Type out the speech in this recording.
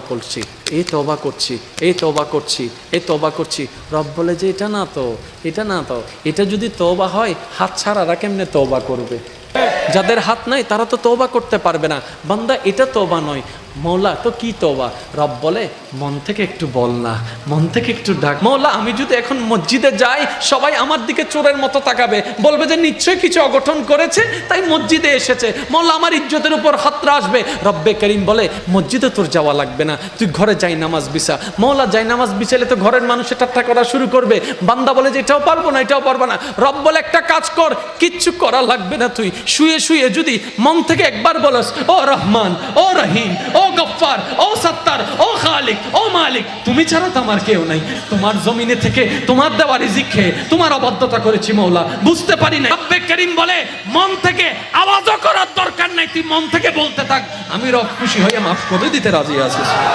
করছি, এই তওবা করছি, এই তওবা করছি, এই তওবা করছি। রব বলে যে এটা না তো, এটা না তো। এটা যদি তওবা হয়, হাত ছাড়ারা কেমনে তওবা করবে? যাদের হাত নাই তারা তো তওবা করতে পারবে না। বান্দা এটা তওবা নয়। মৌলা তো কি তওবা? রব বলে মন থেকে একটু বল না, মন থেকে একটু ডাক। মৌলা আমি যদি এখন মসজিদে যাই, সবাই আমার দিকে চোরের মতো তাকাবে, বলবে যে নিশ্চয়ই কিছু অঘটন করেছে তাই মসজিদে এসেছে। মৌলা আমার ইজ্জতের উপর হাতরা আসবে। রব্বে করিম বলে মসজিদে তোর যাওয়া লাগবে না, তুই ঘরে যাই নামাজ বিছা। মৌলা যাই নামাজ বিছালে তো ঘরের মানুষে ঠাট্টা করা শুরু করবে। বান্দা বলে যে এটাও পারবো না, এটাও পারবো না। রব বলে একটা কাজ কর, কিচ্ছু করা লাগবে না, তুই শুয়ে শুয়ে যদি মন থেকে একবার বলস ও রহমান, ও রহিম, ও গফফার, ও সত্তার, ও খালিক, ও মালিক, তুমি ছাড়া তো আমার কেউ নাই। তোমার জমিনে থেকে তোমার দেওয়া রিজিক খেয়ে তোমার অবাধ্যতা করেছি মৌলা, বুঝতে পারি না। রব্বে করিম বলে মন থেকে আওয়াজও করার দরকার নাই, তুই মন থেকে বলতে থাক, আমি রব খুশি হয়ে মাফ করে দিতে রাজি আছি।